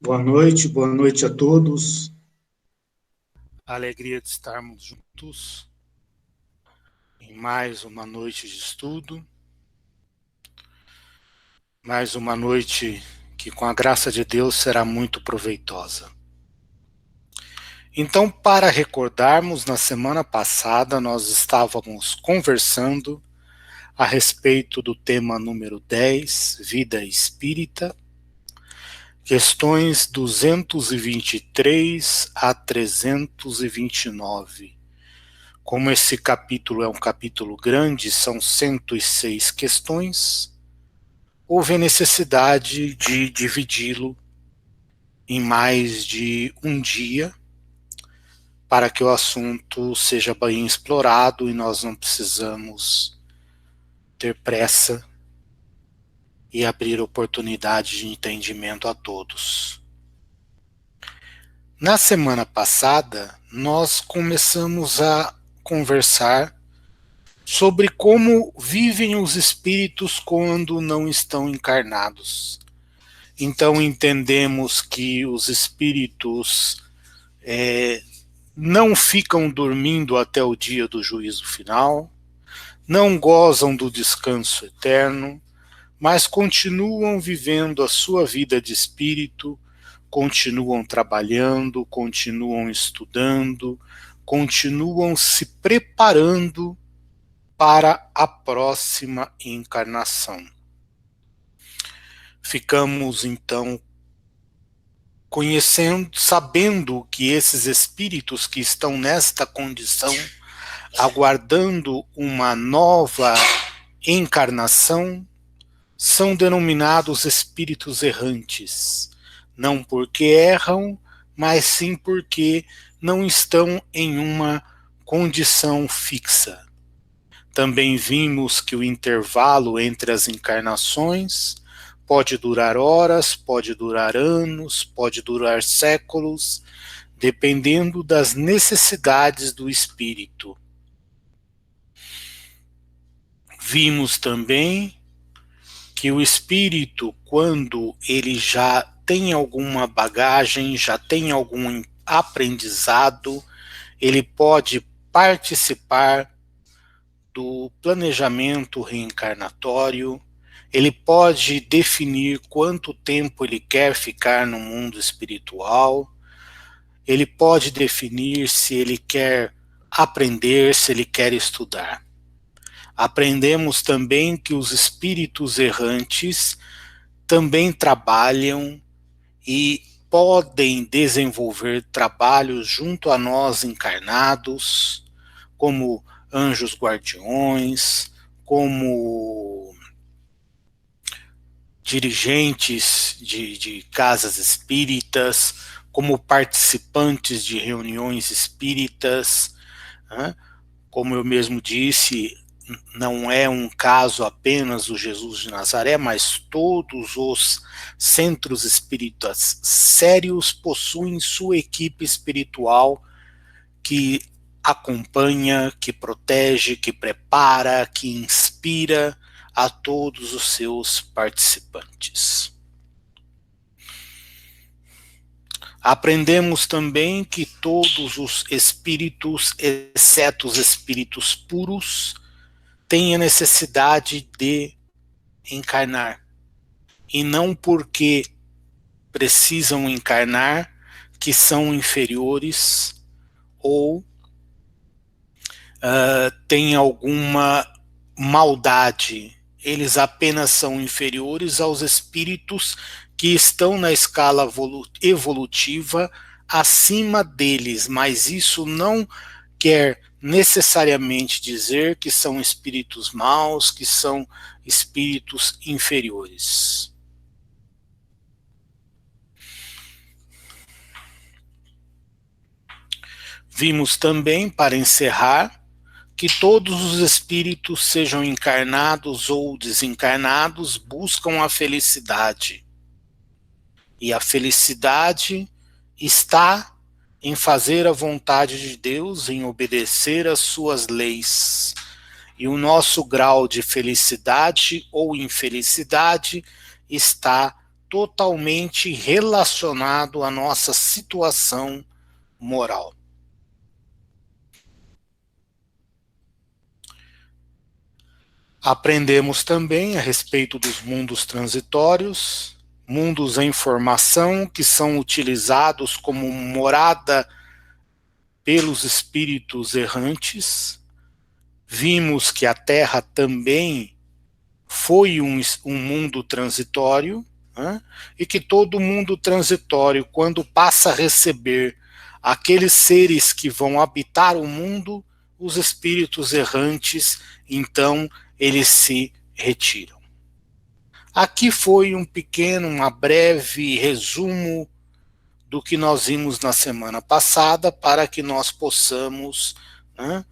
Boa noite a todos. A alegria de estarmos juntos em mais uma noite de estudo, mais uma noite que, com a graça de Deus, será muito proveitosa. Então, para recordarmos, na semana passada nós estávamos conversando a respeito do tema número 10, Vida Espírita, questões 223 a 329. Como esse capítulo é um capítulo grande, são 106 questões, houve a necessidade de dividi-lo em mais de um dia para que o assunto seja bem explorado e nós não precisamos ter pressa e abrir oportunidade de entendimento a todos. Na semana passada, nós começamos a conversar sobre como vivem os espíritos quando não estão encarnados. Então entendemos que os espíritos não ficam dormindo até o dia do juízo final, não gozam do descanso eterno, mas continuam vivendo a sua vida de espírito, continuam trabalhando, continuam estudando, continuam se preparando para a próxima encarnação. Ficamos então conhecendo, sabendo que esses espíritos que estão nesta condição, aguardando uma nova encarnação, são denominados espíritos errantes, não porque erram, mas sim porque não estão em uma condição fixa. Também vimos que o intervalo entre as encarnações pode durar horas, pode durar anos, pode durar séculos, dependendo das necessidades do espírito. Vimos também que o espírito, quando ele já tem alguma bagagem, já tem algum aprendizado, ele pode participar do planejamento reencarnatório, ele pode definir quanto tempo ele quer ficar no mundo espiritual, ele pode definir se ele quer aprender, se ele quer estudar. Aprendemos também que os espíritos errantes também trabalham e podem desenvolver trabalhos junto a nós encarnados, como anjos guardiões, como dirigentes de casas espíritas, como participantes de reuniões espíritas, né? Como eu mesmo disse, não é um caso apenas do Jesus de Nazaré, mas todos os centros espíritas sérios possuem sua equipe espiritual que acompanha, que protege, que prepara, que inspira a todos os seus participantes. Aprendemos também que todos os espíritos, exceto os espíritos puros, têm a necessidade de encarnar. E não porque precisam encarnar que são inferiores ou têm alguma maldade. Eles apenas são inferiores aos espíritos que estão na escala evolutiva acima deles, mas isso não quer necessariamente dizer que são espíritos maus, que são espíritos inferiores. Vimos também, para encerrar, que todos os espíritos, sejam encarnados ou desencarnados, buscam a felicidade. E a felicidade está em fazer a vontade de Deus, em obedecer às suas leis. E o nosso grau de felicidade ou infelicidade está totalmente relacionado à nossa situação moral. Aprendemos também a respeito dos mundos transitórios, mundos em formação que são utilizados como morada pelos espíritos errantes. Vimos que a Terra também foi um mundo transitório, né? E que todo mundo transitório, quando passa a receber aqueles seres que vão habitar o mundo, os espíritos errantes, então, eles se retiram. Aqui foi uma breve resumo do que nós vimos na semana passada, para que nós possamos, né,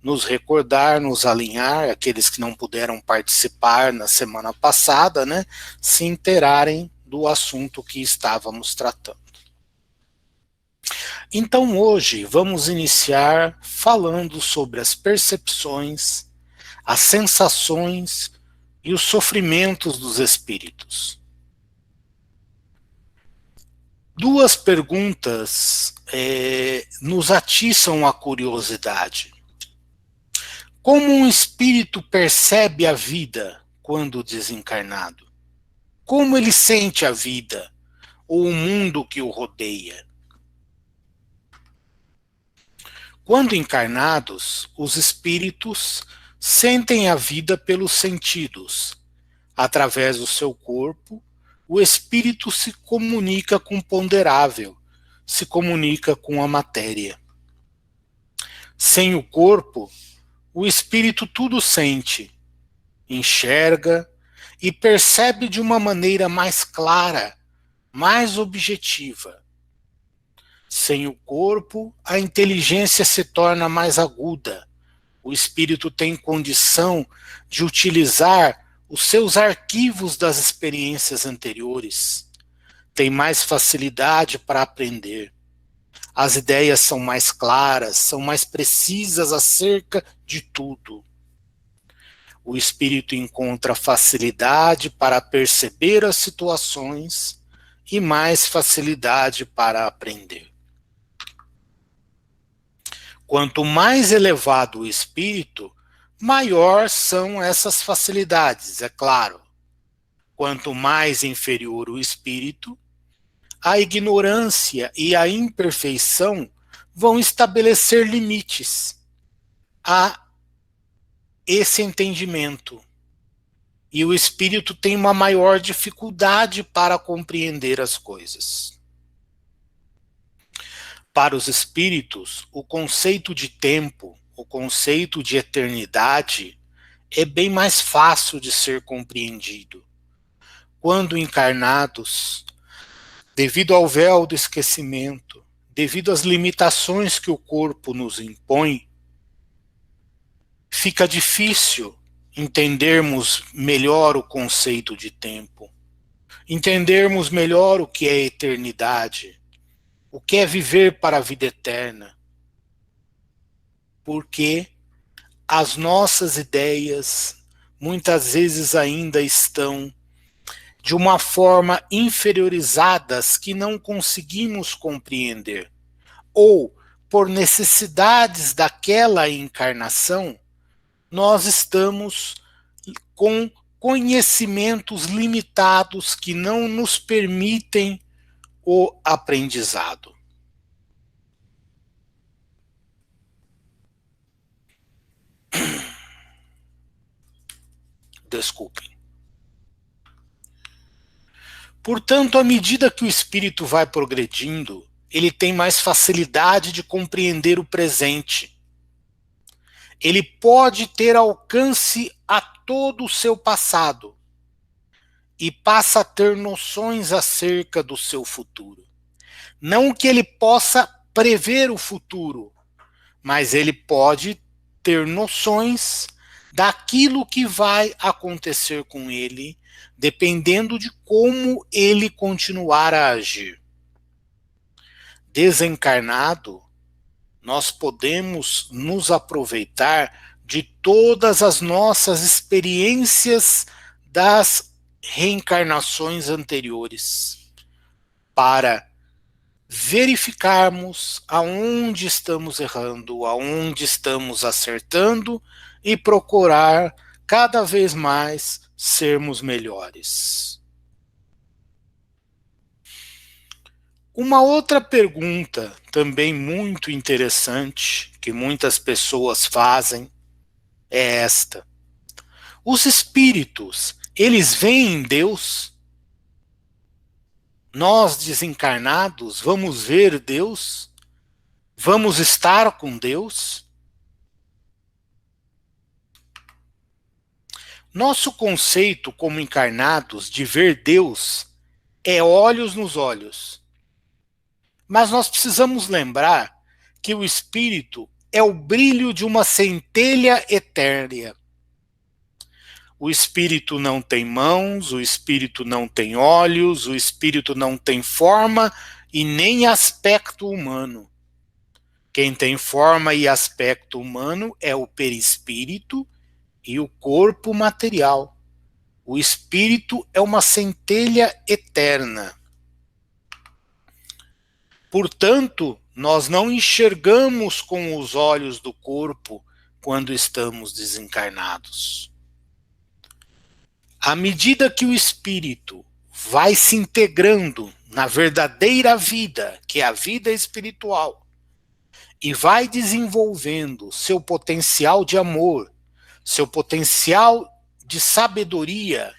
nos recordar, nos alinhar, aqueles que não puderam participar na semana passada, né, se inteirarem do assunto que estávamos tratando. Então hoje vamos iniciar falando sobre as percepções, as sensações e os sofrimentos dos espíritos. Duas perguntas nos atiçam a curiosidade. Como um espírito percebe a vida quando desencarnado? Como ele sente a vida ou o mundo que o rodeia? Quando encarnados, os espíritos sentem a vida pelos sentidos. Através do seu corpo, o espírito se comunica com o ponderável, se comunica com a matéria. Sem o corpo, o espírito tudo sente, enxerga e percebe de uma maneira mais clara, mais objetiva. Sem o corpo, a inteligência se torna mais aguda. O espírito tem condição de utilizar os seus arquivos das experiências anteriores. Tem mais facilidade para aprender. As ideias são mais claras, são mais precisas acerca de tudo. O espírito encontra facilidade para perceber as situações e mais facilidade para aprender. Quanto mais elevado o espírito, maior são essas facilidades, é claro. Quanto mais inferior o espírito, a ignorância e a imperfeição vão estabelecer limites a esse entendimento. E o espírito tem uma maior dificuldade para compreender as coisas. Para os espíritos, o conceito de tempo, o conceito de eternidade, é bem mais fácil de ser compreendido. Quando encarnados, devido ao véu do esquecimento, devido às limitações que o corpo nos impõe, fica difícil entendermos melhor o conceito de tempo, entendermos melhor o que é eternidade, o que é viver para a vida eterna, porque as nossas ideias muitas vezes ainda estão de uma forma inferiorizadas que não conseguimos compreender, ou por necessidades daquela encarnação, nós estamos com conhecimentos limitados que não nos permitem o aprendizado. Desculpem. Portanto, à medida que o espírito vai progredindo, ele tem mais facilidade de compreender o presente. Ele pode ter alcance a todo o seu passado e passa a ter noções acerca do seu futuro. Não que ele possa prever o futuro, mas ele pode ter noções daquilo que vai acontecer com ele, dependendo de como ele continuar a agir. Desencarnado, nós podemos nos aproveitar de todas as nossas experiências das reencarnações anteriores para verificarmos aonde estamos errando, aonde estamos acertando e procurar cada vez mais sermos melhores. Uma outra pergunta também muito interessante que muitas pessoas fazem é esta: os espíritos, eles veem Deus? Nós desencarnados vamos ver Deus? Vamos estar com Deus? Nosso conceito como encarnados de ver Deus é olhos nos olhos. Mas nós precisamos lembrar que o espírito é o brilho de uma centelha etérea. O espírito não tem mãos, o espírito não tem olhos, o espírito não tem forma e nem aspecto humano. Quem tem forma e aspecto humano é o perispírito e o corpo material. O espírito é uma centelha eterna. Portanto, nós não enxergamos com os olhos do corpo quando estamos desencarnados. À medida que o espírito vai se integrando na verdadeira vida, que é a vida espiritual, e vai desenvolvendo seu potencial de amor, seu potencial de sabedoria,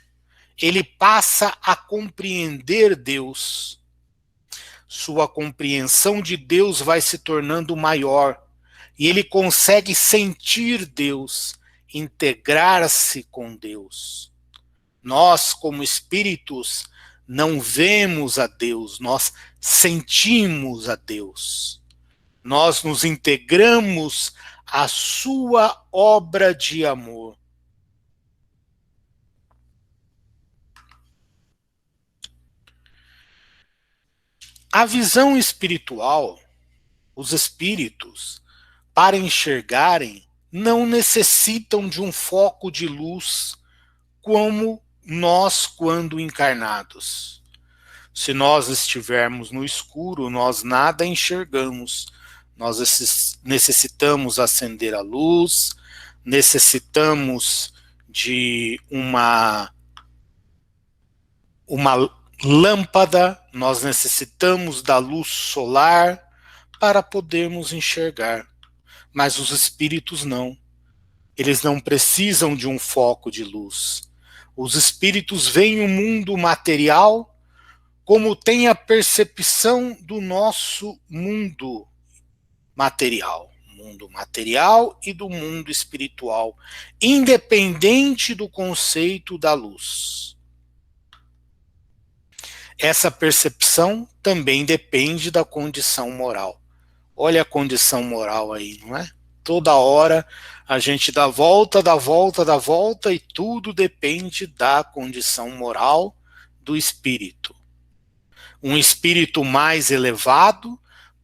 ele passa a compreender Deus. Sua compreensão de Deus vai se tornando maior e ele consegue sentir Deus, integrar-se com Deus. Nós, como espíritos, não vemos a Deus, nós sentimos a Deus. Nós nos integramos à sua obra de amor. A visão espiritual, os espíritos, para enxergarem, não necessitam de um foco de luz como nós quando encarnados. Se nós estivermos no escuro, nós nada enxergamos. Nós necessitamos acender a luz, necessitamos de uma lâmpada, nós necessitamos da luz solar para podermos enxergar. Mas os espíritos não. Eles não precisam de um foco de luz. Os espíritos veem o mundo material como tem a percepção do nosso mundo material e do mundo espiritual, independente do conceito da luz. Essa percepção também depende da condição moral. Olha a condição moral aí, não é? Toda hora a gente dá volta e tudo depende da condição moral do espírito. Um espírito mais elevado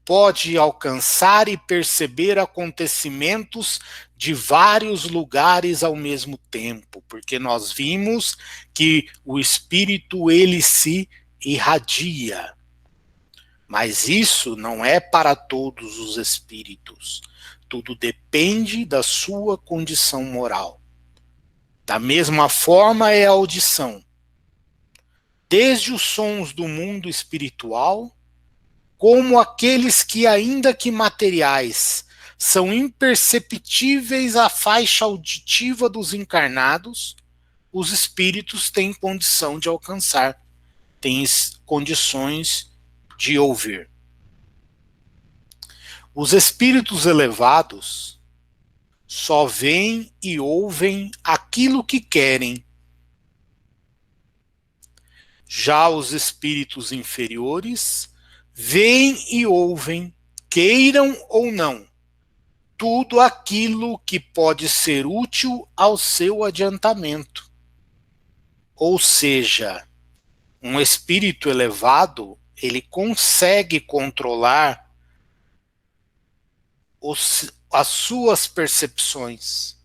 pode alcançar e perceber acontecimentos de vários lugares ao mesmo tempo, porque nós vimos que o espírito ele se irradia. Mas isso não é para todos os espíritos. Tudo depende da sua condição moral. Da mesma forma é a audição. Desde os sons do mundo espiritual, como aqueles que, ainda que materiais, são imperceptíveis à faixa auditiva dos encarnados, os espíritos têm condição de alcançar, têm condições de ouvir. Os espíritos elevados só veem e ouvem aquilo que querem. Já os espíritos inferiores veem e ouvem, queiram ou não, tudo aquilo que pode ser útil ao seu adiantamento. Ou seja, um espírito elevado, ele consegue controlar as suas percepções,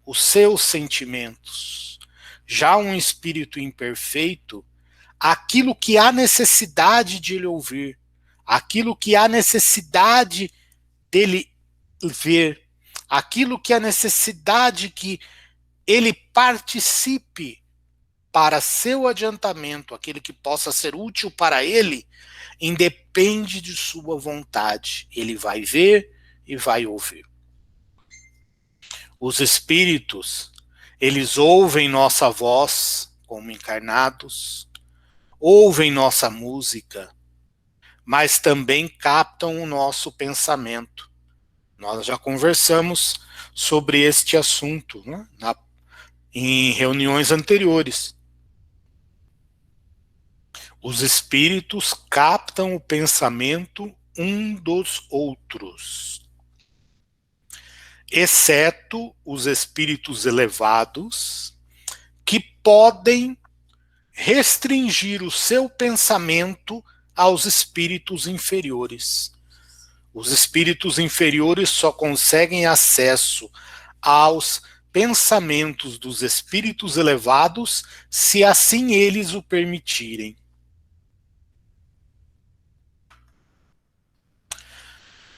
os seus sentimentos. Já um espírito imperfeito, aquilo que há necessidade de ele ouvir, aquilo que há necessidade dele ver, aquilo que há necessidade que ele participe para seu adiantamento, aquele que possa ser útil para ele, independe de sua vontade. Ele vai ver e vai ouvir. Os espíritos, eles ouvem nossa voz como encarnados, ouvem nossa música, mas também captam o nosso pensamento. Nós já conversamos sobre este assunto, né, em reuniões anteriores. Os espíritos captam o pensamento um dos outros, exceto os espíritos elevados, que podem restringir o seu pensamento aos espíritos inferiores. Os espíritos inferiores só conseguem acesso aos pensamentos dos espíritos elevados se assim eles o permitirem.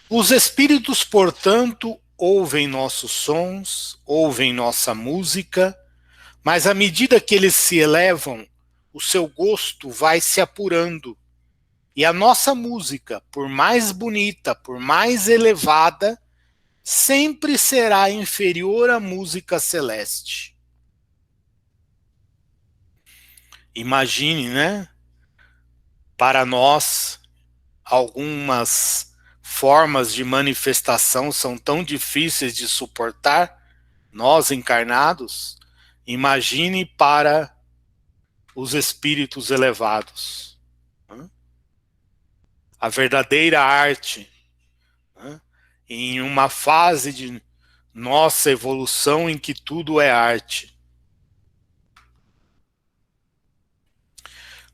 Os espíritos, portanto, ouvem nossos sons, ouvem nossa música, mas à medida que eles se elevam, o seu gosto vai se apurando. E a nossa música, por mais bonita, por mais elevada, sempre será inferior à música celeste. Imagine, né? Para nós, algumas formas de manifestação são tão difíceis de suportar, nós encarnados, imagine para os espíritos elevados. A verdadeira arte, em uma fase de nossa evolução em que tudo é arte.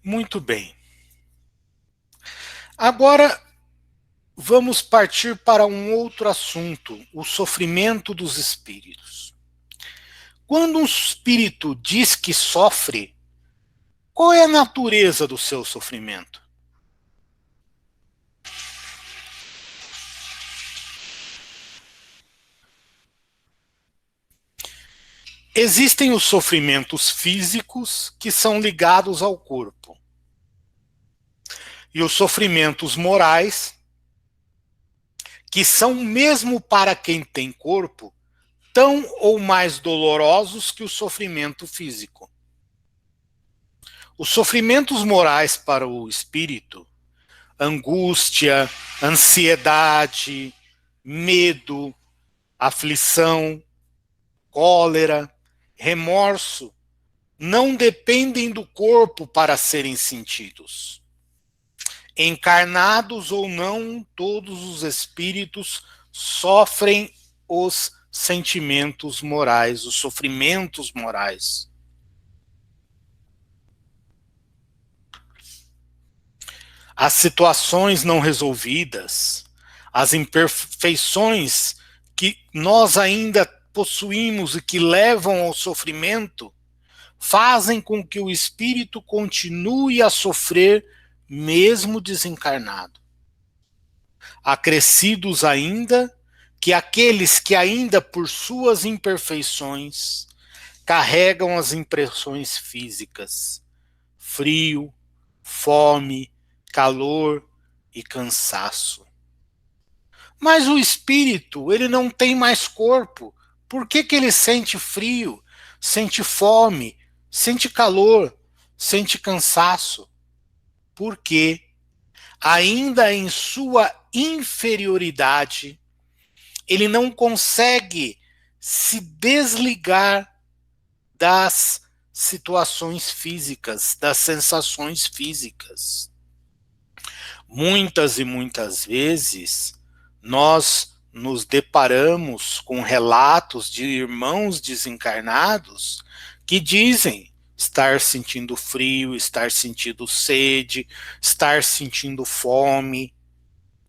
Muito bem. Agora, vamos partir para um outro assunto, o sofrimento dos espíritos. Quando um espírito diz que sofre, qual é a natureza do seu sofrimento? Existem os sofrimentos físicos que são ligados ao corpo. E os sofrimentos morais, que são mesmo para quem tem corpo, tão ou mais dolorosos que o sofrimento físico. Os sofrimentos morais para o espírito, angústia, ansiedade, medo, aflição, cólera, remorso, não dependem do corpo para serem sentidos. Encarnados ou não, todos os espíritos sofrem os sentimentos morais, os sofrimentos morais. As situações não resolvidas, as imperfeições que nós ainda possuímos e que levam ao sofrimento, fazem com que o espírito continue a sofrer mesmo desencarnado. Acrescidos ainda que aqueles que ainda por suas imperfeições carregam as impressões físicas, frio, fome, calor e cansaço. Mas o espírito, ele não tem mais corpo. Por que ele sente frio, sente fome, sente calor, sente cansaço? Porque ainda em sua inferioridade, ele não consegue se desligar das situações físicas, das sensações físicas. Muitas e muitas vezes, nós nos deparamos com relatos de irmãos desencarnados que dizem estar sentindo frio, estar sentindo sede, estar sentindo fome.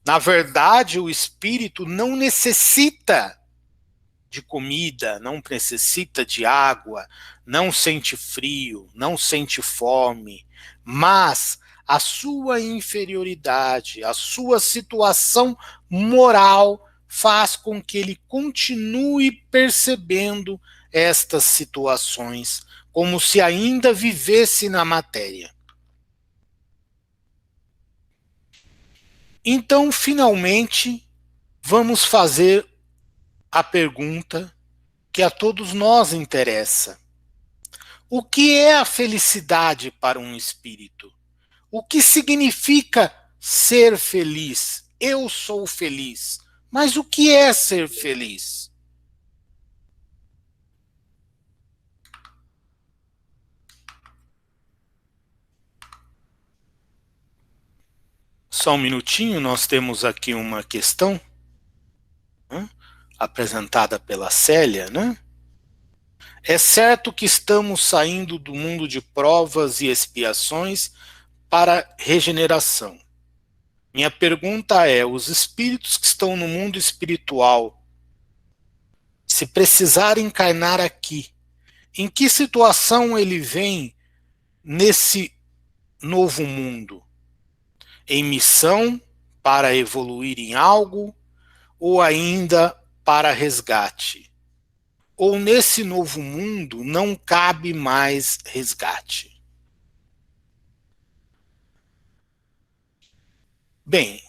Na verdade, o espírito não necessita de comida, não necessita de água, não sente frio, não sente fome, mas a sua inferioridade, a sua situação moral faz com que ele continue percebendo estas situações como se ainda vivesse na matéria. Então, finalmente, vamos fazer a pergunta que a todos nós interessa. O que é a felicidade para um espírito? O que significa ser feliz? Eu sou feliz. Mas o que é ser feliz? Só um minutinho, nós temos aqui uma questão, né, apresentada pela Célia, né? É certo que estamos saindo do mundo de provas e expiações para regeneração. Minha pergunta é: os espíritos que estão no mundo espiritual, se precisar encarnar aqui, em que situação ele vem nesse novo mundo? Em missão para evoluir em algo ou ainda para resgate? Ou nesse novo mundo não cabe mais resgate? Bem,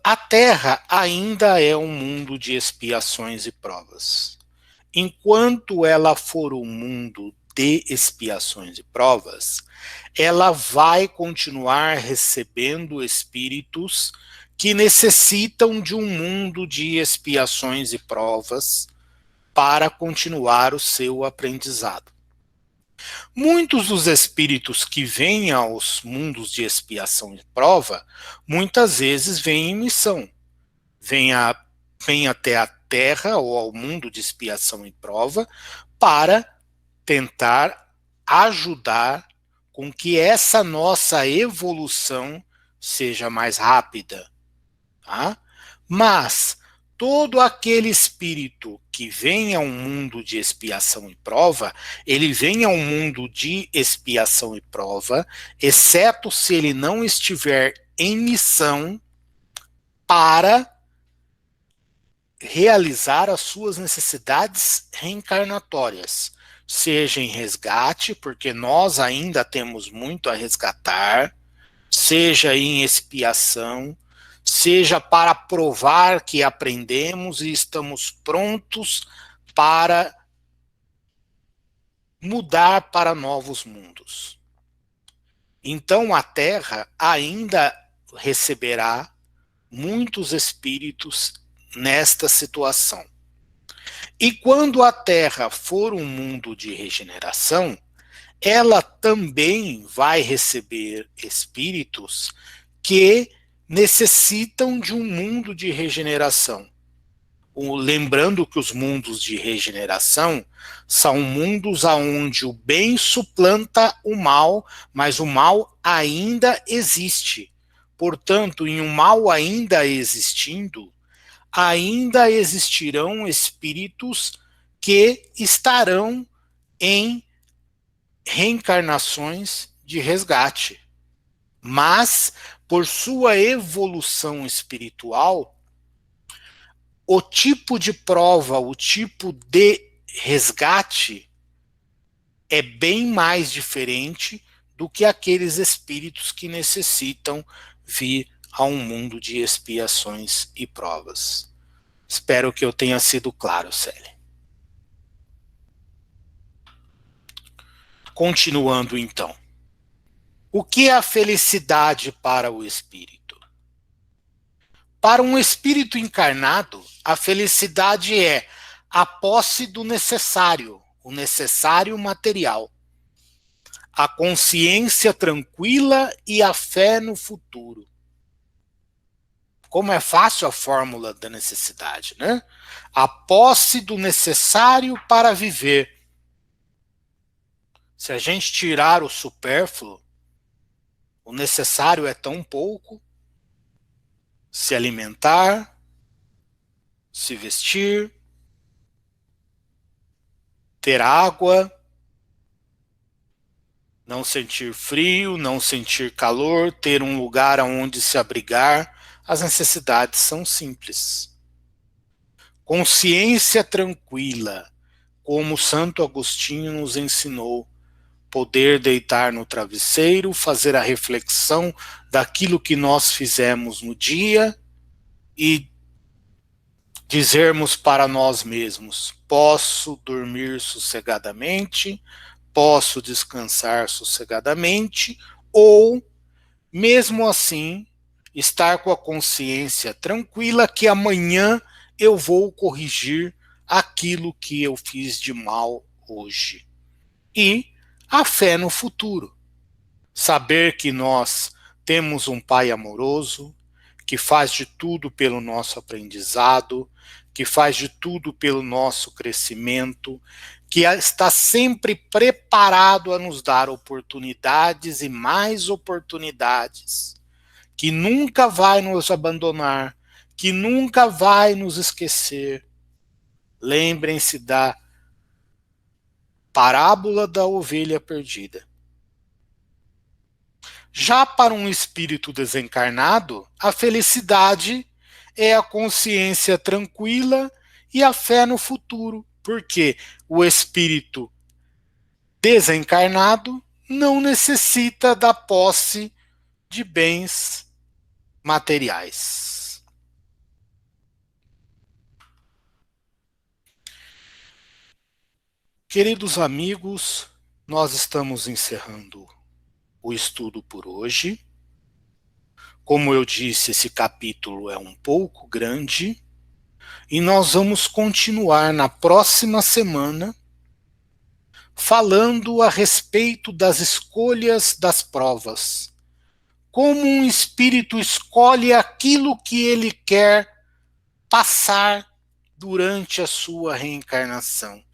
a Terra ainda é um mundo de expiações e provas. Enquanto ela for um mundo de expiações e provas, ela vai continuar recebendo espíritos que necessitam de um mundo de expiações e provas para continuar o seu aprendizado. Muitos dos espíritos que vêm aos mundos de expiação e prova, muitas vezes vêm em missão. Vêm até a Terra ou ao mundo de expiação e prova para tentar ajudar com que essa nossa evolução seja mais rápida. Tá? Mas todo aquele espírito que vem a um mundo de expiação e prova, ele vem a um mundo de expiação e prova, exceto se ele não estiver em missão para realizar as suas necessidades reencarnatórias, seja em resgate, porque nós ainda temos muito a resgatar, seja em expiação, seja para provar que aprendemos e estamos prontos para mudar para novos mundos. Então a Terra ainda receberá muitos espíritos nesta situação. E quando a Terra for um mundo de regeneração, ela também vai receber espíritos que necessitam de um mundo de regeneração. Lembrando que os mundos de regeneração são mundos onde o bem suplanta o mal, mas o mal ainda existe. Portanto, em um mal ainda existindo, ainda existirão espíritos que estarão em reencarnações de resgate. Mas, por sua evolução espiritual, o tipo de prova, o tipo de resgate é bem mais diferente do que aqueles espíritos que necessitam vir a um mundo de expiações e provas. Espero que eu tenha sido claro, Célia. Continuando então. O que é a felicidade para o espírito? Para um espírito encarnado, a felicidade é a posse do necessário, o necessário material, a consciência tranquila e a fé no futuro. Como é fácil a fórmula da necessidade, né? A posse do necessário para viver. Se a gente tirar o supérfluo, o necessário é tão pouco: se alimentar, se vestir, ter água, Não sentir frio, não sentir calor, ter um lugar aonde se abrigar. As necessidades são simples. Consciência tranquila, como Santo Agostinho nos ensinou, poder deitar no travesseiro, fazer a reflexão daquilo que nós fizemos no dia e dizermos para nós mesmos: posso dormir sossegadamente, posso descansar sossegadamente, ou, mesmo assim, estar com a consciência tranquila que amanhã eu vou corrigir aquilo que eu fiz de mal hoje. E a fé no futuro. Saber que nós temos um Pai amoroso, que faz de tudo pelo nosso aprendizado, que faz de tudo pelo nosso crescimento, que está sempre preparado a nos dar oportunidades e mais oportunidades, que nunca vai nos abandonar, que nunca vai nos esquecer. Lembrem-se da parábola da ovelha perdida. Já para um espírito desencarnado, a felicidade é a consciência tranquila e a fé no futuro, porque o espírito desencarnado não necessita da posse de bens materiais. Queridos amigos, nós estamos encerrando o estudo por hoje. Como eu disse, esse capítulo é um pouco grande e nós vamos continuar na próxima semana falando a respeito das escolhas das provas. Como um espírito escolhe aquilo que ele quer passar durante a sua reencarnação.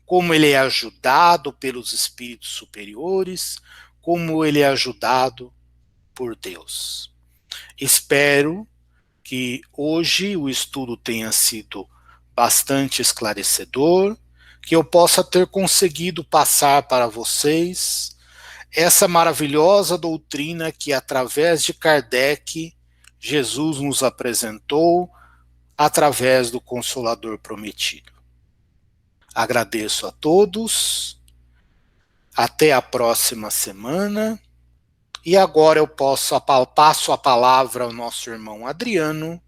Como ele é ajudado pelos espíritos superiores, como ele é ajudado por Deus. Espero que hoje o estudo tenha sido bastante esclarecedor, que eu possa ter conseguido passar para vocês essa maravilhosa doutrina que, através de Kardec, Jesus nos apresentou através do Consolador Prometido. Agradeço a todos, até a próxima semana, e agora eu passo a palavra ao nosso irmão Adriano,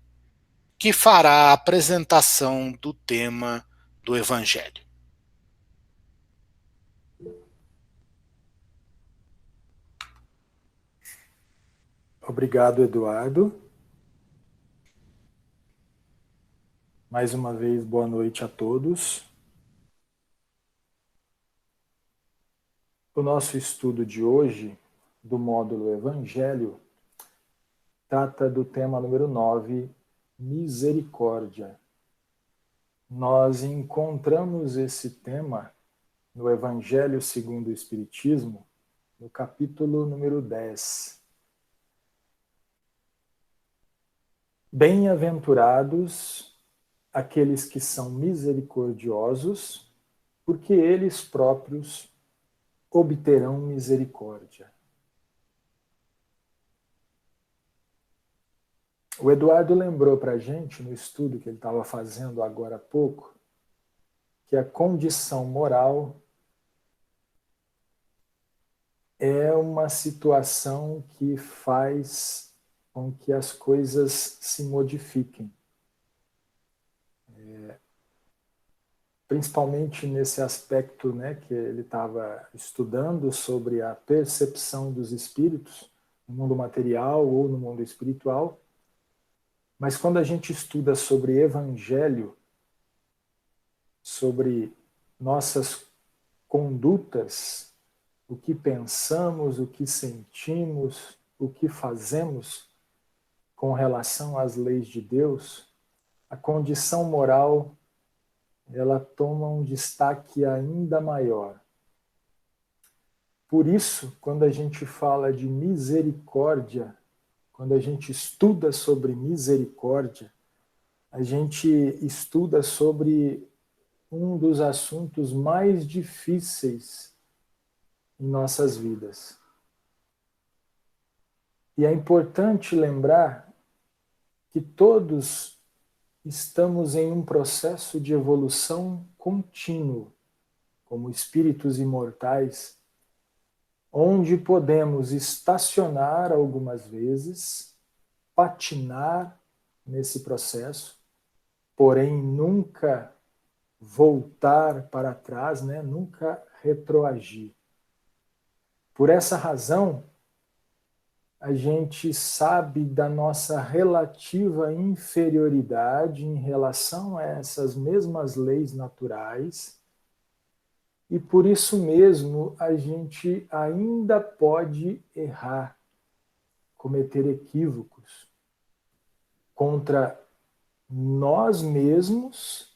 que fará a apresentação do tema do Evangelho. Obrigado, Eduardo. Mais uma vez, boa noite a todos. O nosso estudo de hoje, do módulo Evangelho, trata do tema número 9, misericórdia. Nós encontramos esse tema no Evangelho segundo o Espiritismo, no capítulo número 10. Bem-aventurados aqueles que são misericordiosos, porque eles próprios obterão misericórdia. O Eduardo lembrou para a gente, no estudo que ele estava fazendo agora há pouco, que a condição moral é uma situação que faz com que as coisas se modifiquem. Principalmente nesse aspecto, né, que ele estava estudando sobre a percepção dos espíritos no mundo material ou no mundo espiritual. Mas quando a gente estuda sobre evangelho, sobre nossas condutas, o que pensamos, o que sentimos, o que fazemos com relação às leis de Deus, a condição moral ela toma um destaque ainda maior. Por isso, quando a gente fala de misericórdia, quando a gente estuda sobre misericórdia, a gente estuda sobre um dos assuntos mais difíceis em nossas vidas. E é importante lembrar que todos estamos em um processo de evolução contínuo, como espíritos imortais, onde podemos estacionar algumas vezes, patinar nesse processo, porém nunca voltar para trás, né? Nunca retroagir. Por essa razão, a gente sabe da nossa relativa inferioridade em relação a essas mesmas leis naturais, e por isso mesmo a gente ainda pode errar, cometer equívocos contra nós mesmos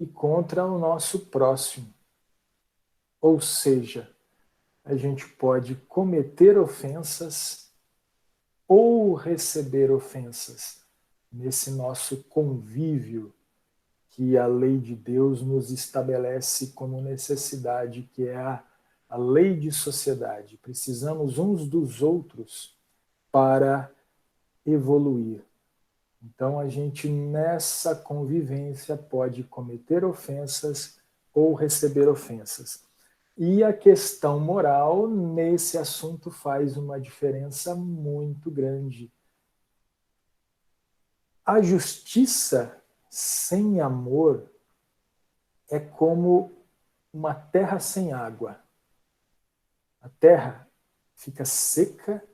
e contra o nosso próximo. Ou seja, a gente pode cometer ofensas ou receber ofensas nesse nosso convívio que a lei de Deus nos estabelece como necessidade, que é a lei de sociedade. Precisamos uns dos outros para evoluir. Então a gente nessa convivência pode cometer ofensas ou receber ofensas. E a questão moral nesse assunto faz uma diferença muito grande. A justiça sem amor é como uma terra sem água. A terra fica seca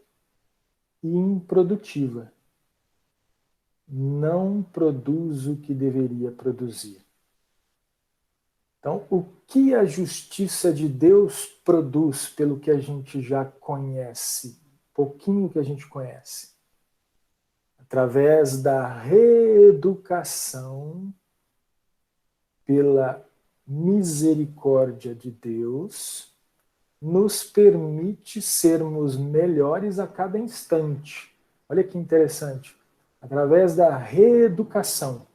e improdutiva. Não produz o que deveria produzir. Então, o que a justiça de Deus produz, pelo que a gente já conhece, pouquinho que a gente conhece? Através da reeducação pela misericórdia de Deus, nos permite sermos melhores a cada instante. Olha que interessante. Através da reeducação.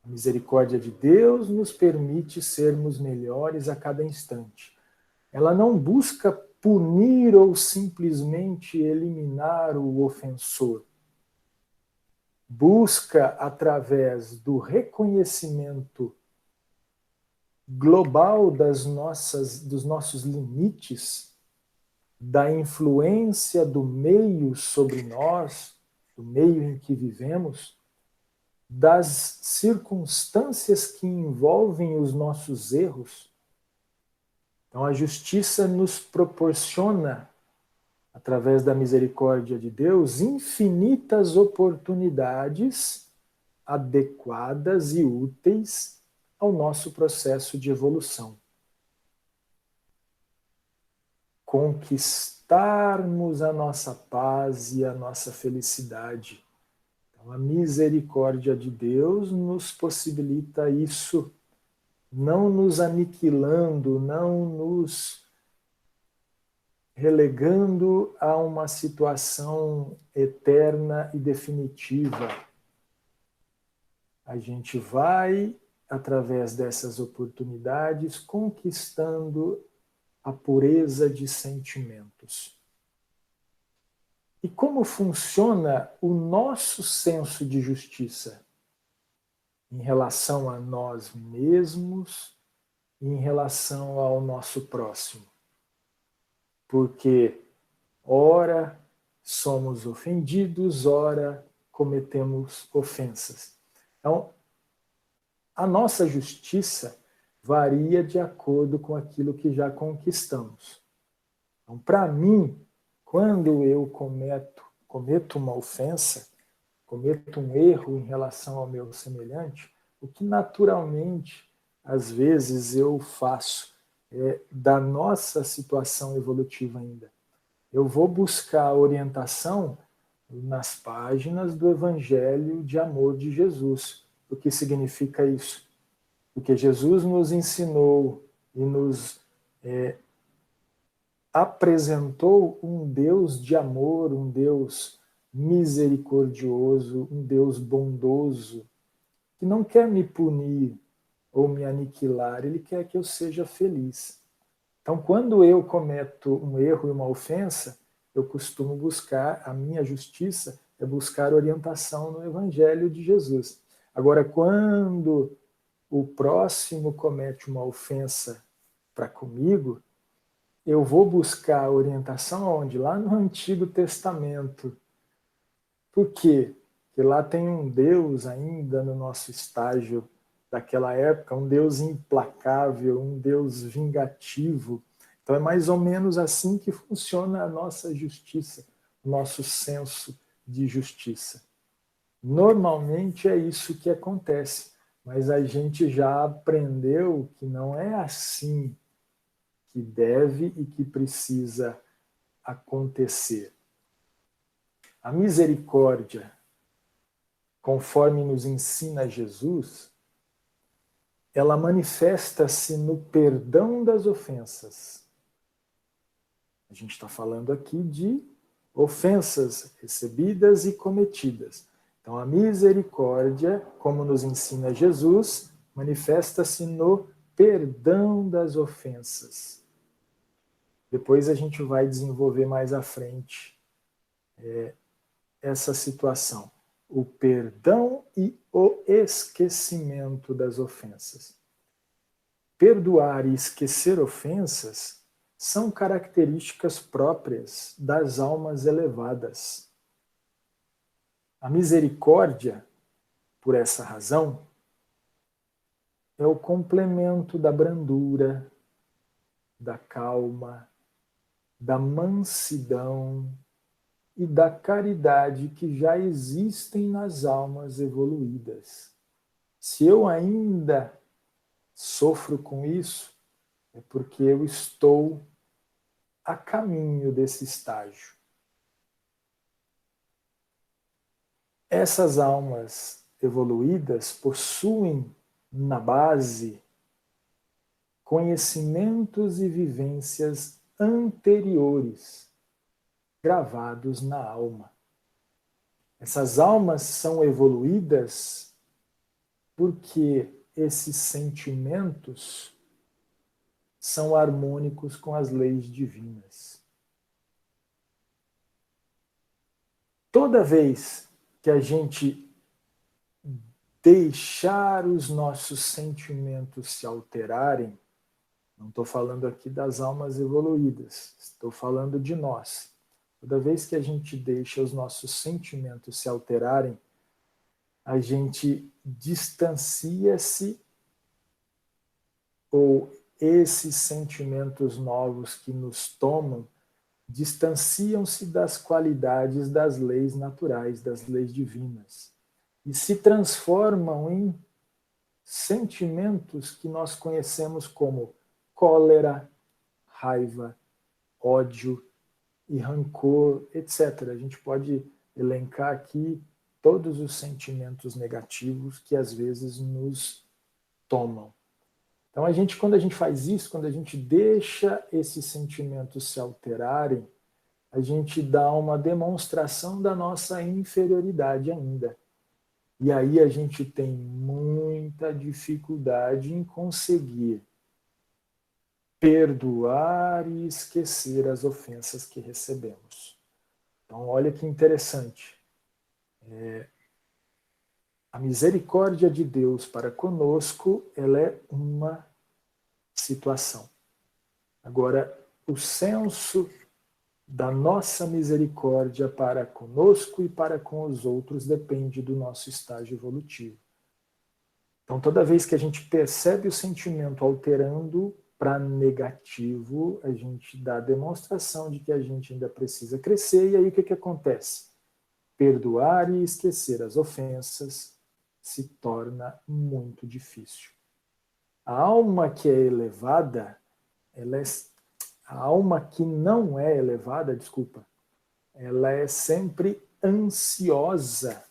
A misericórdia de Deus nos permite sermos melhores a cada instante. Ela não busca punir ou simplesmente eliminar o ofensor. Busca, através do reconhecimento global dos nossos limites, da influência do meio sobre nós, do meio em que vivemos, das circunstâncias que envolvem os nossos erros. Então a justiça nos proporciona, através da misericórdia de Deus, infinitas oportunidades adequadas e úteis ao nosso processo de evolução. Conquistarmos a nossa paz e a nossa felicidade. Então, a misericórdia de Deus nos possibilita isso, não nos aniquilando, não nos relegando a uma situação eterna e definitiva. A gente vai, através dessas oportunidades, conquistando a pureza de sentimentos. E como funciona o nosso senso de justiça em relação a nós mesmos e em relação ao nosso próximo? Porque, ora, somos ofendidos, ora, cometemos ofensas. Então, a nossa justiça varia de acordo com aquilo que já conquistamos. Então, para mim, quando eu cometo uma ofensa, cometo um erro em relação ao meu semelhante, o que naturalmente, às vezes, eu faço da nossa situação evolutiva ainda. Eu vou buscar orientação nas páginas do Evangelho de Amor de Jesus. O que significa isso? Porque Jesus nos ensinou e nos apresentou um Deus de amor, um Deus misericordioso, um Deus bondoso, que não quer me punir ou me aniquilar, ele quer que eu seja feliz. Então, quando eu cometo um erro e uma ofensa, eu costumo buscar, a minha justiça é buscar orientação no Evangelho de Jesus. Agora, quando o próximo comete uma ofensa para comigo, eu vou buscar orientação onde? Lá no Antigo Testamento. Por quê? Porque lá tem um Deus ainda no nosso estágio daquela época, um Deus implacável, um Deus vingativo. Então é mais ou menos assim que funciona a nossa justiça, o nosso senso de justiça. Normalmente é isso que acontece, mas a gente já aprendeu que não é assim que deve e que precisa acontecer. A misericórdia, conforme nos ensina Jesus, ela manifesta-se no perdão das ofensas. A gente está falando aqui de ofensas recebidas e cometidas. Então, a misericórdia, como nos ensina Jesus, manifesta-se no perdão das ofensas. Depois a gente vai desenvolver mais à frente essa situação. O perdão e o esquecimento das ofensas. Perdoar e esquecer ofensas são características próprias das almas elevadas. A misericórdia, por essa razão, é o complemento da brandura, da calma, da mansidão e da caridade que já existem nas almas evoluídas. Se eu ainda sofro com isso, é porque eu estou a caminho desse estágio. Essas almas evoluídas possuem na base conhecimentos e vivências anteriores gravados na alma. Essas almas são evoluídas porque esses sentimentos são harmônicos com as leis divinas. Toda vez que a gente deixar os nossos sentimentos se alterarem, não estou falando aqui das almas evoluídas, estou falando de nós. Toda vez que a gente deixa os nossos sentimentos se alterarem, a gente distancia-se, ou esses sentimentos novos que nos tomam distanciam-se das qualidades das leis naturais, das leis divinas, e se transformam em sentimentos que nós conhecemos como cólera, raiva, ódio e rancor, etc. A gente pode elencar aqui todos os sentimentos negativos que às vezes nos tomam. Então, quando a gente faz isso, quando a gente deixa esses sentimentos se alterarem, a gente dá uma demonstração da nossa inferioridade ainda. E aí a gente tem muita dificuldade em conseguir perdoar e esquecer as ofensas que recebemos. Então, olha que interessante. A misericórdia de Deus para conosco, ela é uma situação. Agora, o senso da nossa misericórdia para conosco e para com os outros depende do nosso estágio evolutivo. Então, toda vez que a gente percebe o sentimento alterando para negativo, a gente dá a demonstração de que a gente ainda precisa crescer, e aí o que acontece? Perdoar e esquecer as ofensas se torna muito difícil. A alma que é elevada, a alma que não é elevada, ela é sempre ansiosa,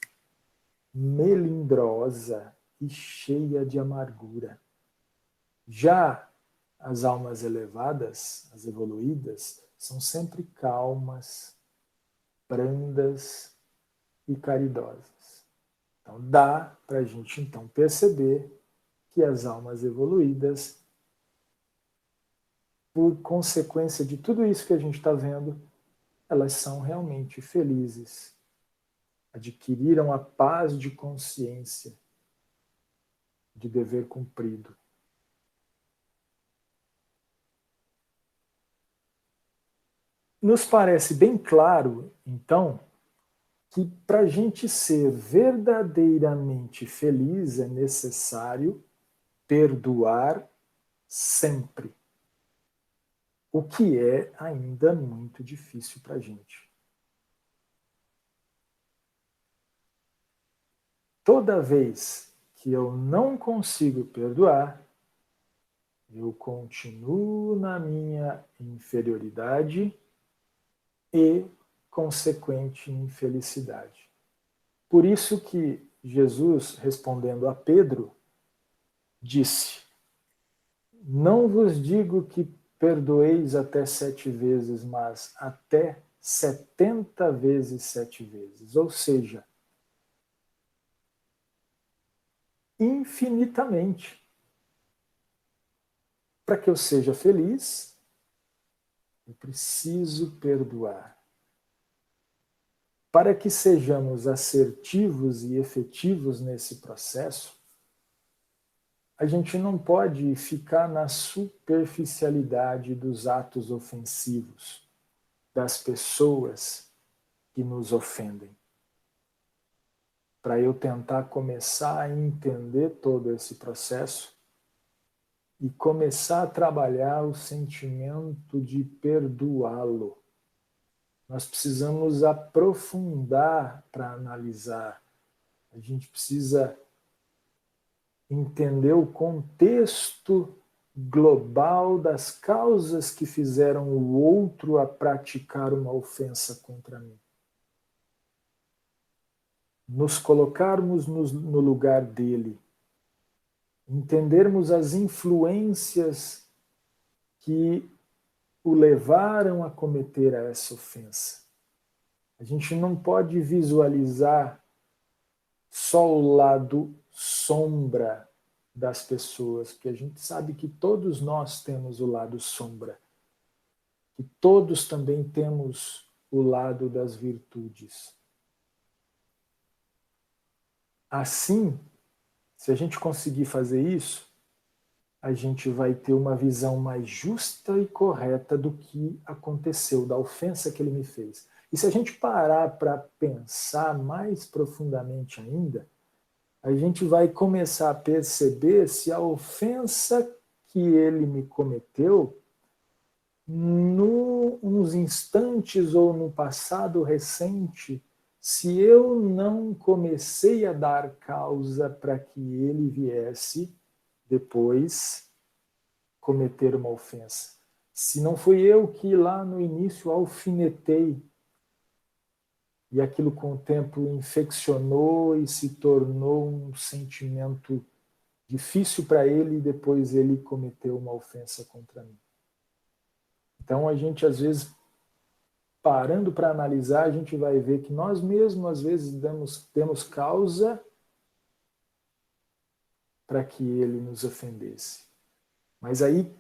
melindrosa e cheia de amargura. Já as almas elevadas, as evoluídas, são sempre calmas, brandas e caridosas. Então dá para a gente então perceber que as almas evoluídas por consequência de tudo isso que a gente está vendo, elas são realmente felizes. Adquiriram a paz de consciência, de dever cumprido. Nos parece bem claro, então, que para a gente ser verdadeiramente feliz é necessário perdoar sempre. O que é ainda muito difícil para a gente. Toda vez que eu não consigo perdoar, eu continuo na minha inferioridade e consequente infelicidade. Por isso que Jesus, respondendo a Pedro, disse: não vos digo que perdoeis até 7 vezes, mas até 70 vezes 7 vezes. Ou seja, infinitamente. Para que eu seja feliz, eu preciso perdoar. Para que sejamos assertivos e efetivos nesse processo, a gente não pode ficar na superficialidade dos atos ofensivos, das pessoas que nos ofendem. Para eu tentar começar a entender todo esse processo e começar a trabalhar o sentimento de perdoá-lo. Nós precisamos aprofundar para analisar. A gente precisa entender o contexto global das causas que fizeram o outro a praticar uma ofensa contra mim. Nos colocarmos no lugar dele, entendermos as influências que o levaram a cometer essa ofensa. A gente não pode visualizar só o lado sombra das pessoas, porque a gente sabe que todos nós temos o lado sombra, que todos também temos o lado das virtudes. Assim, se a gente conseguir fazer isso, a gente vai ter uma visão mais justa e correta do que aconteceu, da ofensa que ele me fez. E se a gente parar para pensar mais profundamente ainda, a gente vai começar a perceber se a ofensa que ele me cometeu, nos instantes ou no passado recente, se eu não comecei a dar causa para que ele viesse depois cometer uma ofensa. Se não fui eu que lá no início alfinetei e aquilo com o tempo infeccionou e se tornou um sentimento difícil para ele e depois ele cometeu uma ofensa contra mim. Então a gente às vezes, parando para analisar, a gente vai ver que nós mesmos às vezes demos causa para que ele nos ofendesse. Mas aí,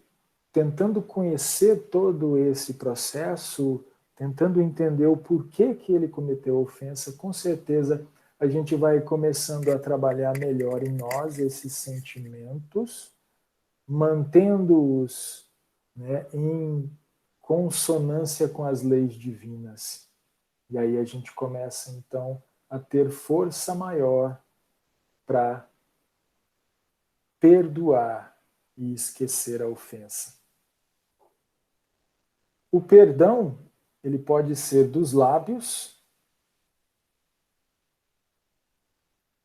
tentando conhecer todo esse processo, tentando entender o porquê que ele cometeu a ofensa, com certeza a gente vai começando a trabalhar melhor em nós esses sentimentos, mantendo-os, né, em consonância com as leis divinas. E aí a gente começa, então, a ter força maior para perdoar e esquecer a ofensa. O perdão, ele pode ser dos lábios,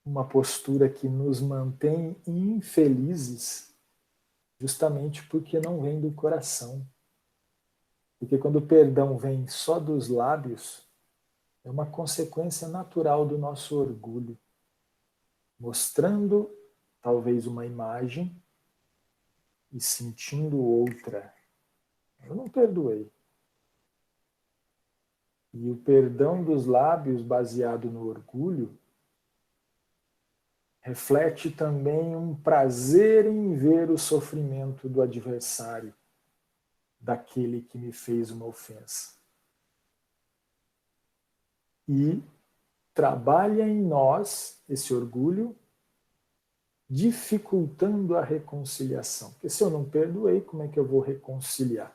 uma postura que nos mantém infelizes, justamente porque não vem do coração. Porque quando o perdão vem só dos lábios, é uma consequência natural do nosso orgulho, mostrando talvez uma imagem e sentindo outra. Eu não perdoei. E o perdão dos lábios, baseado no orgulho, reflete também um prazer em ver o sofrimento do adversário, daquele que me fez uma ofensa. E trabalha em nós esse orgulho, dificultando a reconciliação. Porque se eu não perdoei, como é que eu vou reconciliar?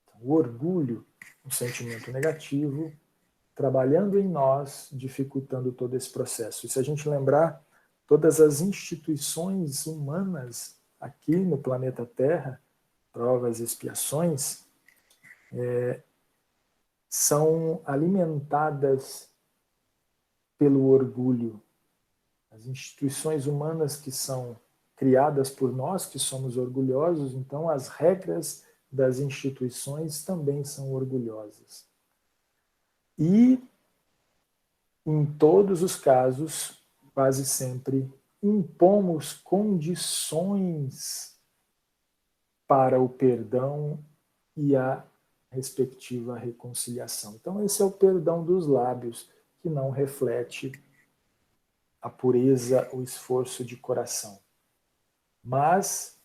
Então, o orgulho, um sentimento negativo, trabalhando em nós, dificultando todo esse processo. E se a gente lembrar, todas as instituições humanas aqui no planeta Terra, provas e expiações, são alimentadas pelo orgulho. As instituições humanas que são criadas por nós, que somos orgulhosos, então as regras das instituições também são orgulhosas. E, em todos os casos, quase sempre, impomos condições para o perdão e a respectiva reconciliação. Então, esse é o perdão dos lábios, que não reflete a pureza, o esforço de coração. Mas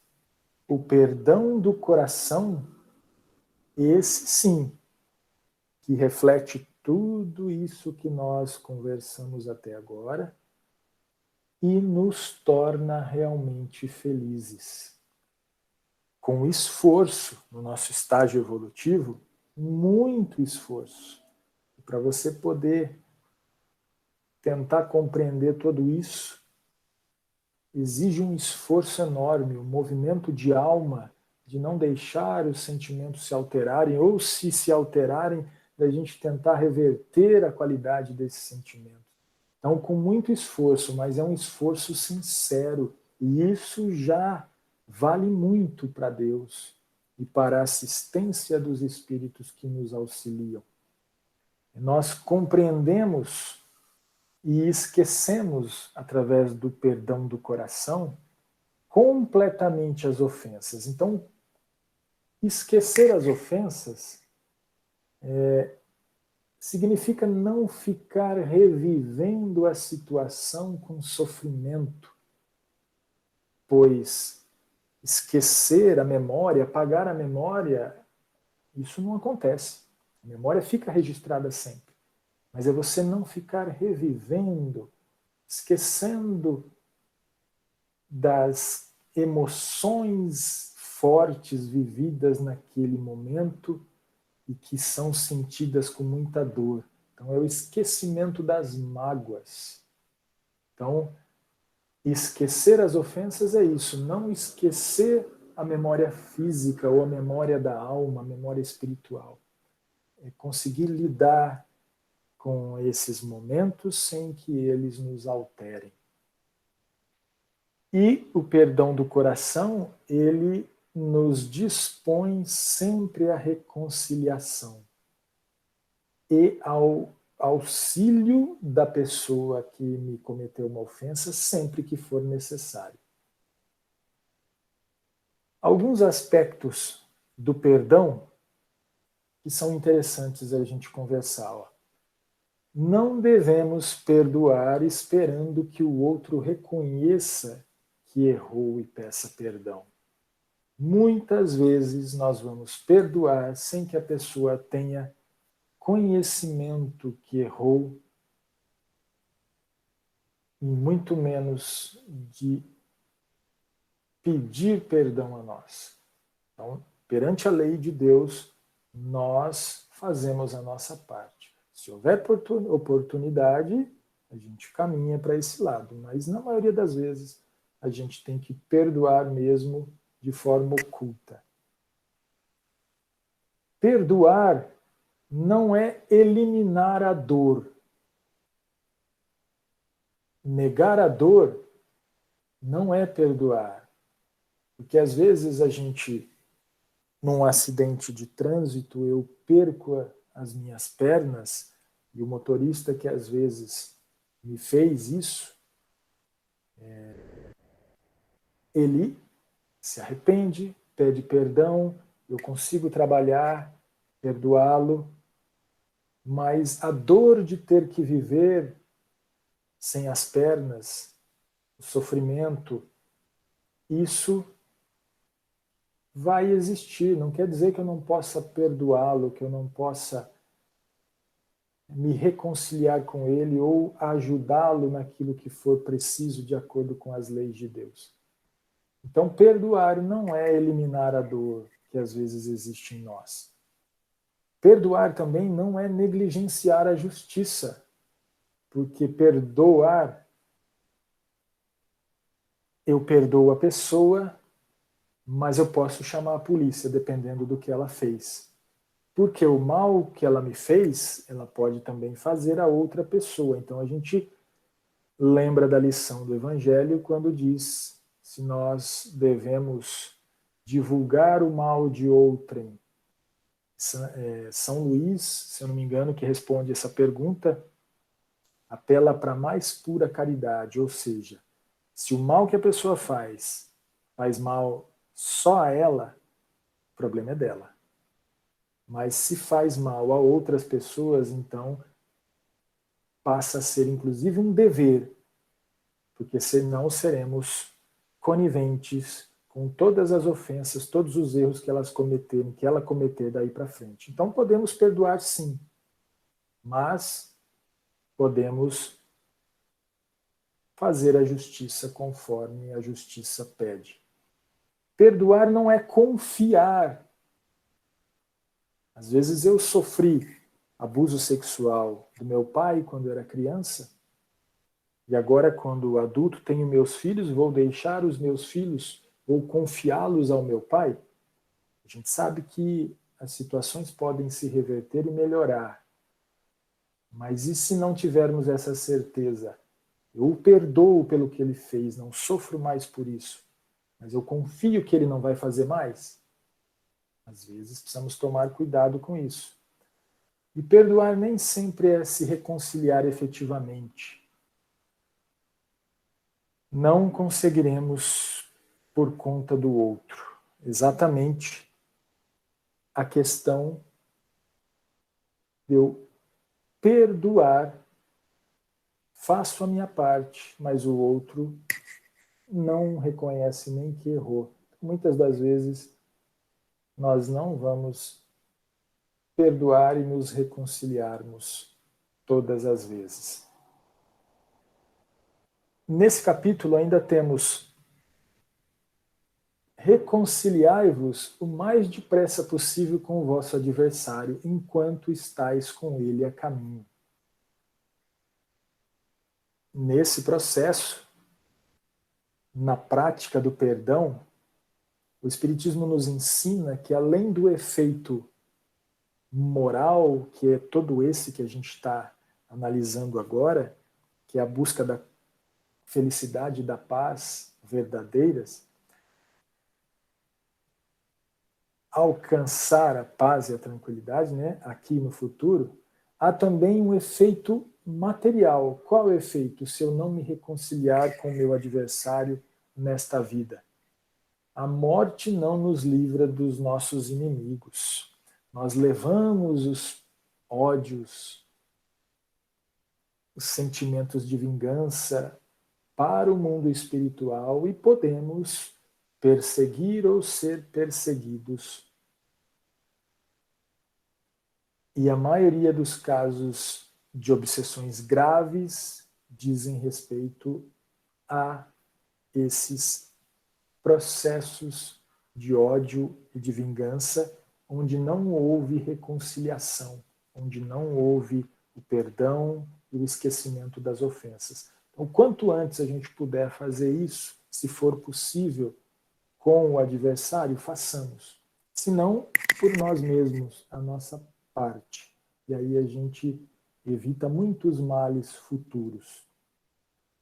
o perdão do coração, esse sim, que reflete tudo isso que nós conversamos até agora e nos torna realmente felizes. Com esforço, no nosso estágio evolutivo, muito esforço. Para você poder tentar compreender tudo isso, exige um esforço enorme, um movimento de alma, de não deixar os sentimentos se alterarem, ou se alterarem, da gente tentar reverter a qualidade desses sentimentos. Então, com muito esforço, mas é um esforço sincero, e isso já vale muito para Deus e para a assistência dos espíritos que nos auxiliam. Nós compreendemos e esquecemos, através do perdão do coração, completamente as ofensas. Então, esquecer as ofensas significa não ficar revivendo a situação com sofrimento, pois esquecer a memória, apagar a memória, isso não acontece. A memória fica registrada sempre. Mas é você não ficar revivendo, esquecendo das emoções fortes vividas naquele momento e que são sentidas com muita dor. Então, é o esquecimento das mágoas. Então, esquecer as ofensas é isso, não esquecer a memória física ou a memória da alma, a memória espiritual. É conseguir lidar com esses momentos sem que eles nos alterem. E o perdão do coração, ele nos dispõe sempre à reconciliação e ao auxílio da pessoa que me cometeu uma ofensa sempre que for necessário. Alguns aspectos do perdão que são interessantes a gente conversar. Não devemos perdoar esperando que o outro reconheça que errou e peça perdão. Muitas vezes nós vamos perdoar sem que a pessoa tenha conhecimento que errou, e muito menos de pedir perdão a nós. Então, perante a lei de Deus, nós fazemos a nossa parte. Se houver oportunidade, a gente caminha para esse lado, mas na maioria das vezes a gente tem que perdoar mesmo de forma oculta. Perdoar não é eliminar a dor. Negar a dor não é perdoar. Porque às vezes a gente, num acidente de trânsito, eu perco as minhas pernas e o motorista que às vezes me fez isso, ele se arrepende, pede perdão, eu consigo trabalhar, perdoá-lo, mas a dor de ter que viver sem as pernas, o sofrimento, isso vai existir. Não quer dizer que eu não possa perdoá-lo, que eu não possa me reconciliar com ele ou ajudá-lo naquilo que for preciso de acordo com as leis de Deus. Então, perdoar não é eliminar a dor que às vezes existe em nós. Perdoar também não é negligenciar a justiça, porque perdoar, eu perdoo a pessoa, mas eu posso chamar a polícia dependendo do que ela fez. Porque o mal que ela me fez, ela pode também fazer a outra pessoa. Então a gente lembra da lição do Evangelho quando diz se nós devemos divulgar o mal de outrem. São Luís, se eu não me engano, que responde essa pergunta, apela para a mais pura caridade, ou seja, se o mal que a pessoa faz mal só a ela, o problema é dela. Mas se faz mal a outras pessoas, então passa a ser inclusive um dever, porque senão seremos coniventes com todas as ofensas, todos os erros que elas cometerem, que ela cometer daí para frente. Então podemos perdoar sim, mas podemos fazer a justiça conforme a justiça pede. Perdoar não é confiar. Às vezes eu sofri abuso sexual do meu pai quando era criança, e agora, quando adulto, tenho meus filhos, vou deixar os meus filhos, vou confiá-los ao meu pai? A gente sabe que as situações podem se reverter e melhorar. Mas e se não tivermos essa certeza? Eu o perdoo pelo que ele fez, não sofro mais por isso, mas eu confio que ele não vai fazer mais? Às vezes precisamos tomar cuidado com isso. E perdoar nem sempre é se reconciliar efetivamente. Não conseguiremos por conta do outro. Exatamente a questão de eu perdoar, faço a minha parte, mas o outro não reconhece nem que errou. Muitas das vezes nós não vamos perdoar e nos reconciliarmos todas as vezes. Nesse capítulo ainda temos: reconciliai-vos o mais depressa possível com o vosso adversário, enquanto estáis com ele a caminho. Nesse processo, na prática do perdão, o Espiritismo nos ensina que, além do efeito moral, que é todo esse que a gente está analisando agora, que é a busca da felicidade e da paz verdadeiras, alcançar a paz e a tranquilidade, né, aqui no futuro, há também um efeito material. Qual é o efeito se eu não me reconciliar com o meu adversário nesta vida? A morte não nos livra dos nossos inimigos. Nós levamos os ódios, os sentimentos de vingança para o mundo espiritual e podemos perseguir ou ser perseguidos. E a maioria dos casos de obsessões graves dizem respeito a esses processos de ódio e de vingança, onde não houve reconciliação, onde não houve o perdão e o esquecimento das ofensas. Então, quanto antes a gente puder fazer isso, se for possível, com o adversário, façamos. Se não, por nós mesmos, a nossa parte. E aí a gente evita muitos males futuros.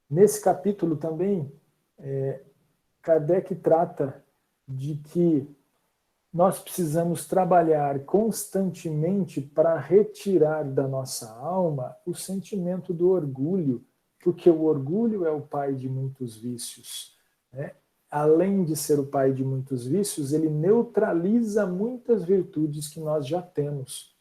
Nesse capítulo também, Kardec trata de que nós precisamos trabalhar constantemente para retirar da nossa alma o sentimento do orgulho, porque o orgulho é o pai de muitos vícios, né? Além de ser o pai de muitos vícios, ele neutraliza muitas virtudes que nós já temos.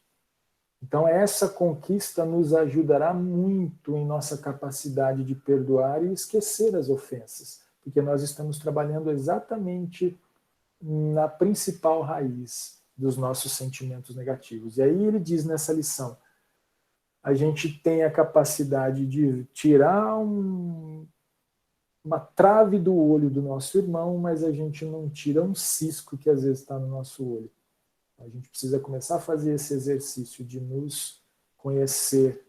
Então, essa conquista nos ajudará muito em nossa capacidade de perdoar e esquecer as ofensas, porque nós estamos trabalhando exatamente na principal raiz dos nossos sentimentos negativos. E aí ele diz nessa lição, a gente tem a capacidade de tirar uma trave do olho do nosso irmão, mas a gente não tira um cisco que às vezes está no nosso olho. A gente precisa começar a fazer esse exercício de nos conhecer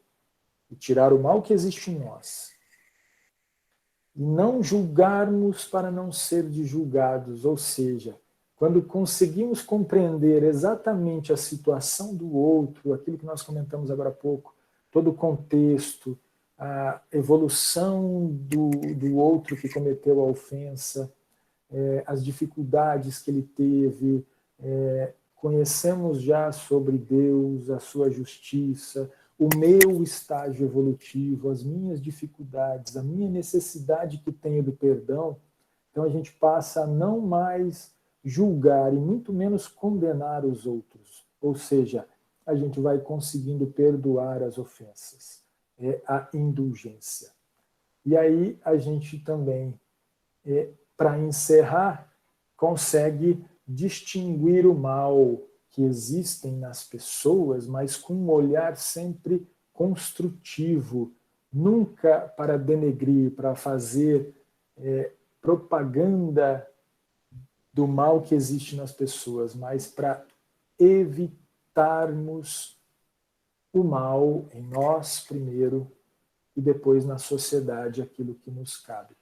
e tirar o mal que existe em nós. E não julgarmos para não ser de julgados, ou seja, quando conseguimos compreender exatamente a situação do outro, aquilo que nós comentamos agora há pouco, todo o contexto, a evolução do outro que cometeu a ofensa, as dificuldades que ele teve, conhecemos já sobre Deus, a sua justiça, o meu estágio evolutivo, as minhas dificuldades, a minha necessidade que tenho do perdão. Então a gente passa a não mais julgar e muito menos condenar os outros. Ou seja, a gente vai conseguindo perdoar as ofensas. É a indulgência. E aí a gente também, para encerrar, consegue distinguir o mal que existem nas pessoas, mas com um olhar sempre construtivo, nunca para denegrir, para fazer propaganda do mal que existe nas pessoas, mas para evitarmos o mal em nós primeiro e depois na sociedade, aquilo que nos cabe.